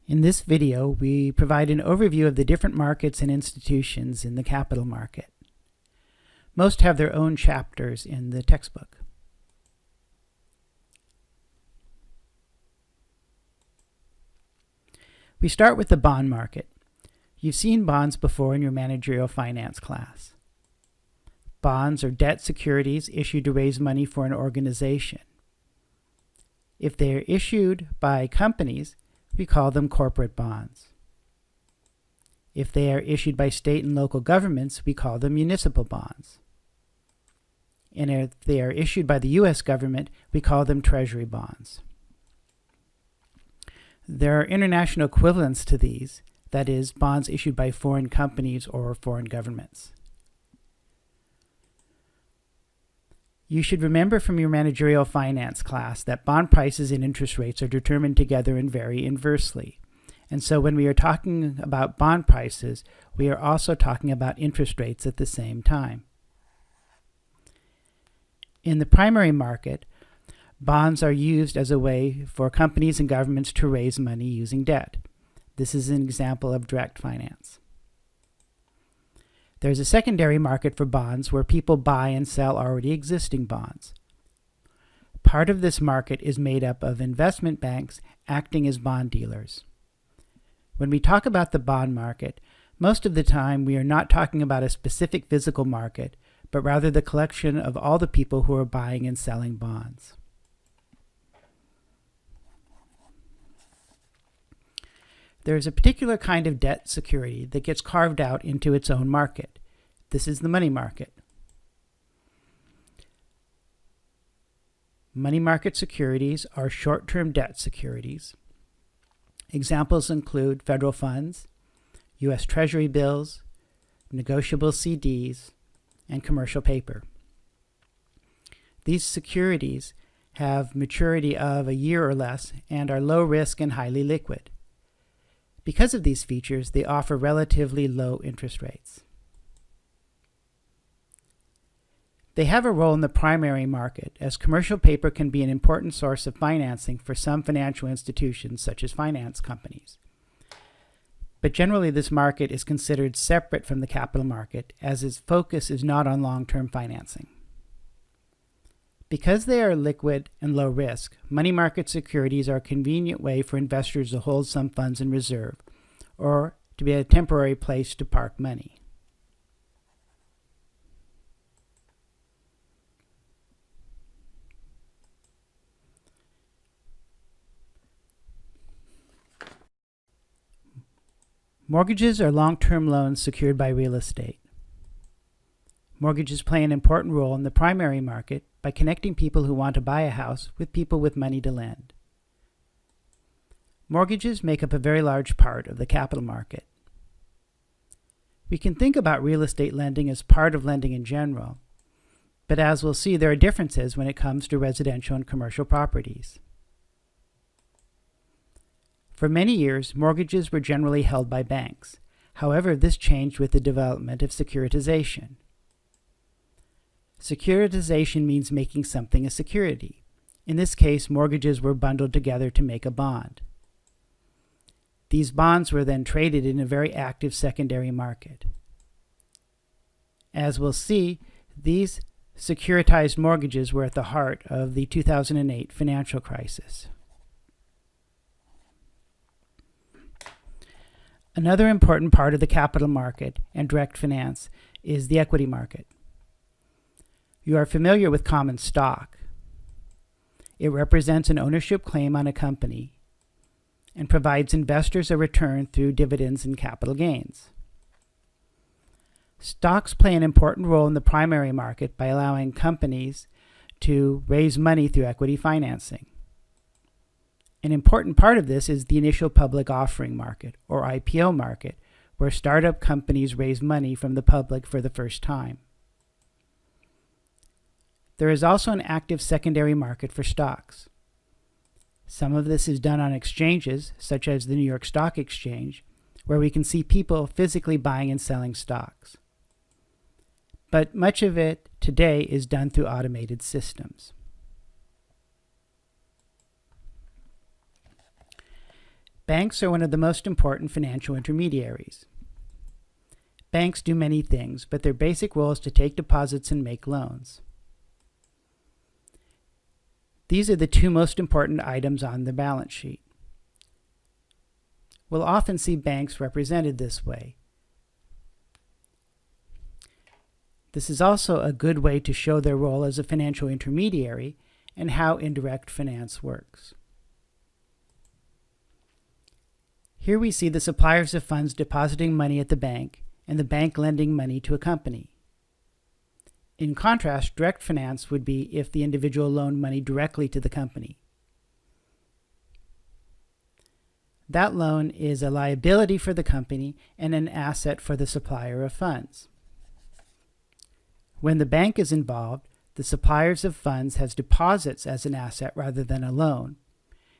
In this video, we provide an overview of the different markets and institutions in the capital market. Most have their own chapters in the textbook. We start with the bond market. You've seen bonds before in your managerial finance class. Bonds are debt securities issued to raise money for an organization. If they are issued by companies, we call them corporate bonds. If they are issued by state and local governments, we call them municipal bonds. And if they are issued by the U.S. government, we call them treasury bonds. There are international equivalents to these, that is, bonds issued by foreign companies or foreign governments. You should remember from your managerial finance class that bond prices and interest rates are determined together and vary inversely. And so when we are talking about bond prices, we are also talking about interest rates at the same time. In the primary market, bonds are used as a way for companies and governments to raise money using debt. This is an example of direct finance. There's a secondary market for bonds where people buy and sell already existing bonds. Part of this market is made up of investment banks acting as bond dealers. When we talk about the bond market, most of the time we are not talking about a specific physical market, but rather the collection of all the people who are buying and selling bonds. There is a particular kind of debt security that gets carved out into its own market. This is the money market. Money market securities are short-term debt securities. Examples include federal funds, U.S. Treasury bills, negotiable CDs, and commercial paper. These securities have maturity of a year or less and are low risk and highly liquid. Because of these features, they offer relatively low interest rates. They have a role in the primary market, as commercial paper can be an important source of financing for some financial institutions, such as finance companies. But generally, this market is considered separate from the capital market, as its focus is not on long-term financing. Because they are liquid and low risk, money market securities are a convenient way for investors to hold some funds in reserve, or to be a temporary place to park money. Mortgages are long-term loans secured by real estate. Mortgages play an important role in the primary market by connecting people who want to buy a house with people with money to lend. Mortgages make up a very large part of the capital market. We can think about real estate lending as part of lending in general, but as we'll see, there are differences when it comes to residential and commercial properties. For many years, mortgages were generally held by banks. However, this changed with the development of securitization. Securitization means making something a security. In this case, mortgages were bundled together to make a bond. These bonds were then traded in a very active secondary market. As we'll see, these securitized mortgages were at the heart of the 2008 financial crisis. Another important part of the capital market and direct finance is the equity market. You are familiar with common stock. It represents an ownership claim on a company and provides investors a return through dividends and capital gains. Stocks play an important role in the primary market by allowing companies to raise money through equity financing. An important part of this is the initial public offering market, or IPO market, where startup companies raise money from the public for the first time. There is also an active secondary market for stocks. Some of this is done on exchanges, such as the New York Stock Exchange, where we can see people physically buying and selling stocks. But much of it today is done through automated systems. Banks are one of the most important financial intermediaries. Banks do many things, but their basic role is to take deposits and make loans. These are the two most important items on the balance sheet. We'll often see banks represented this way. This is also a good way to show their role as a financial intermediary and how indirect finance works. Here we see the suppliers of funds depositing money at the bank and the bank lending money to a company. In contrast, direct finance would be if the individual loaned money directly to the company. That loan is a liability for the company and an asset for the supplier of funds. When the bank is involved, the suppliers of funds has deposits as an asset rather than a loan,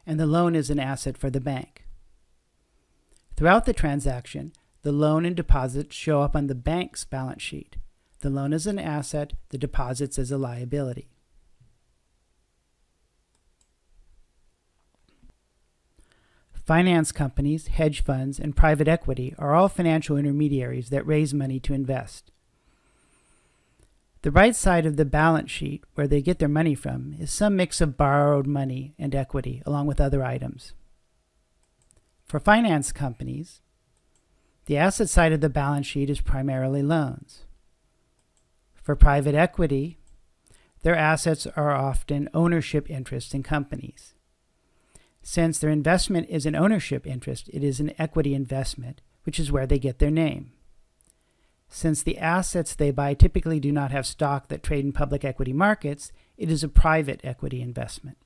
and the loan is an asset for the bank. Throughout the transaction, the loan and deposits show up on the bank's balance sheet. The loan is an asset, the deposits as a liability. Finance companies, hedge funds, and private equity are all financial intermediaries that raise money to invest. The right side of the balance sheet, where they get their money from, is some mix of borrowed money and equity, along with other items. For finance companies, the asset side of the balance sheet is primarily loans. For private equity, their assets are often ownership interests in companies. Since their investment is an ownership interest, it is an equity investment, which is where they get their name. Since the assets they buy typically do not have stock that trade in public equity markets, it is a private equity investment.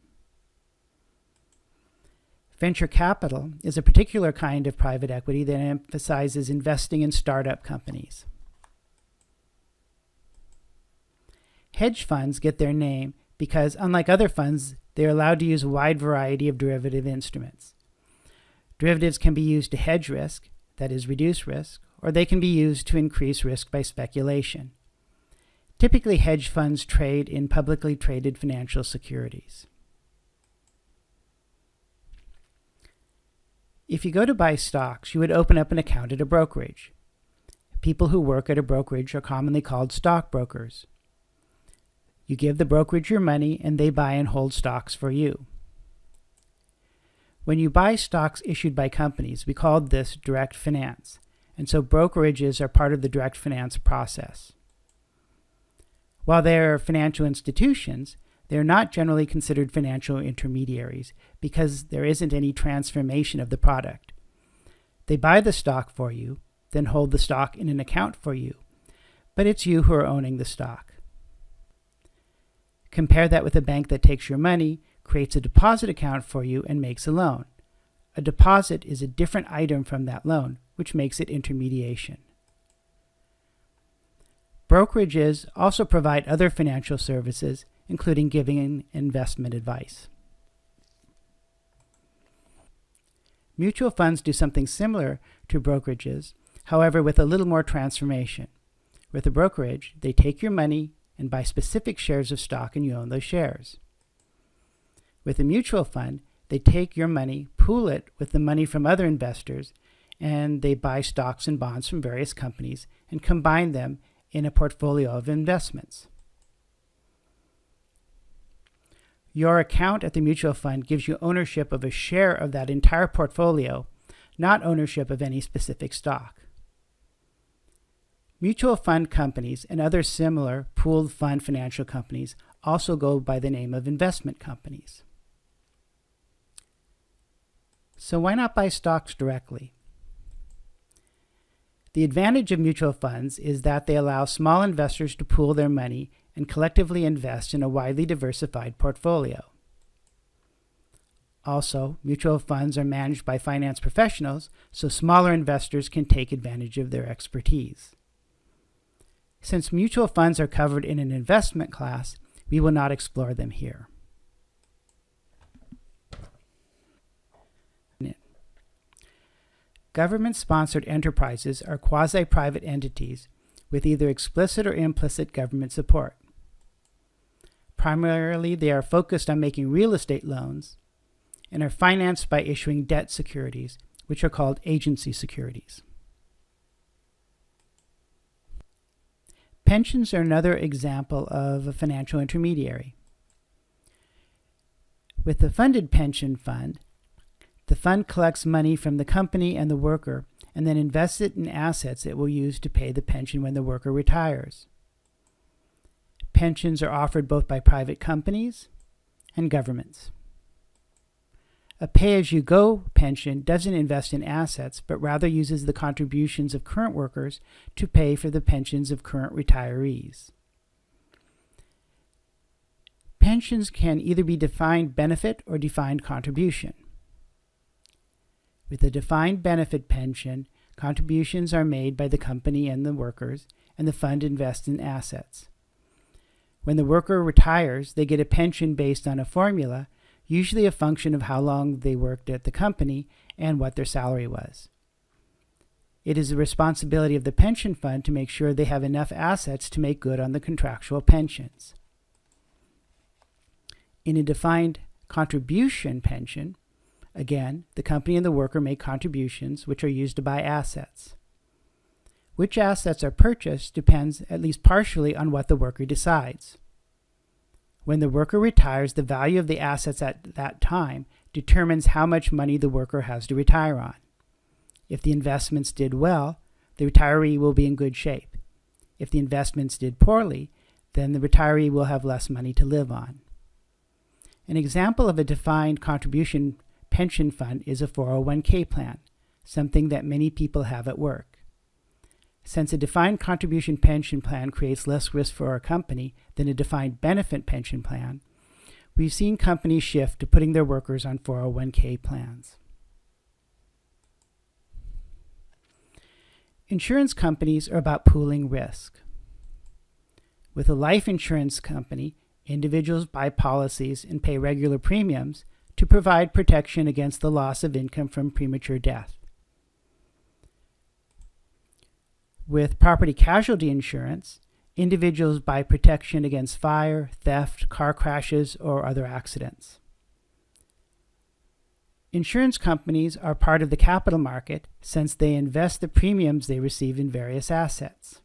Venture capital is a particular kind of private equity that emphasizes investing in startup companies. Hedge funds get their name because, unlike other funds, they are allowed to use a wide variety of derivative instruments. Derivatives can be used to hedge risk, that is, reduce risk, or they can be used to increase risk by speculation. Typically, hedge funds trade in publicly traded financial securities. If you go to buy stocks, you would open up an account at a brokerage. People who work at a brokerage are commonly called stockbrokers. You give the brokerage your money and they buy and hold stocks for you. When you buy stocks issued by companies, we called this direct finance, and so brokerages are part of the direct finance process. While they are financial institutions, they are not generally considered financial intermediaries because there isn't any transformation of the product. They buy the stock for you, then hold the stock in an account for you, but it's you who are owning the stock. Compare that with a bank that takes your money, creates a deposit account for you, and makes a loan. A deposit is a different item from that loan, which makes it intermediation. Brokerages also provide other financial services, including giving investment advice. Mutual funds do something similar to brokerages, however with a little more transformation. With a brokerage, they take your money and buy specific shares of stock and you own those shares. With a mutual fund, they take your money, pool it with the money from other investors, and they buy stocks and bonds from various companies and combine them in a portfolio of investments. Your account at the mutual fund gives you ownership of a share of that entire portfolio, not ownership of any specific stock. Mutual fund companies and other similar pooled fund financial companies also go by the name of investment companies. So why not buy stocks directly? The advantage of mutual funds is that they allow small investors to pool their money and collectively invest in a widely diversified portfolio. Also, mutual funds are managed by finance professionals, so smaller investors can take advantage of their expertise. Since mutual funds are covered in an investment class, we will not explore them here. Government-sponsored enterprises are quasi-private entities with either explicit or implicit government support. Primarily, they are focused on making real estate loans, and are financed by issuing debt securities, which are called agency securities. Pensions are another example of a financial intermediary. With the funded pension fund, the fund collects money from the company and the worker and then invests it in assets it will use to pay the pension when the worker retires. Pensions are offered both by private companies and governments. A pay-as-you-go pension doesn't invest in assets, but rather uses the contributions of current workers to pay for the pensions of current retirees. Pensions can either be defined benefit or defined contribution. With a defined benefit pension, contributions are made by the company and the workers, and the fund invests in assets. When the worker retires, they get a pension based on a formula, usually a function of how long they worked at the company and what their salary was. It is the responsibility of the pension fund to make sure they have enough assets to make good on the contractual pensions. In a defined contribution pension, again, the company and the worker make contributions which are used to buy assets. Which assets are purchased depends at least partially on what the worker decides. When the worker retires, the value of the assets at that time determines how much money the worker has to retire on. If the investments did well, the retiree will be in good shape. If the investments did poorly, then the retiree will have less money to live on. An example of a defined contribution pension fund is a 401k plan, something that many people have at work. Since a defined contribution pension plan creates less risk for our company than a defined benefit pension plan, we've seen companies shift to putting their workers on 401k plans. Insurance companies are about pooling risk. With a life insurance company, individuals buy policies and pay regular premiums to provide protection against the loss of income from premature death. With property casualty insurance, individuals buy protection against fire, theft, car crashes, or other accidents. Insurance companies are part of the capital market since they invest the premiums they receive in various assets.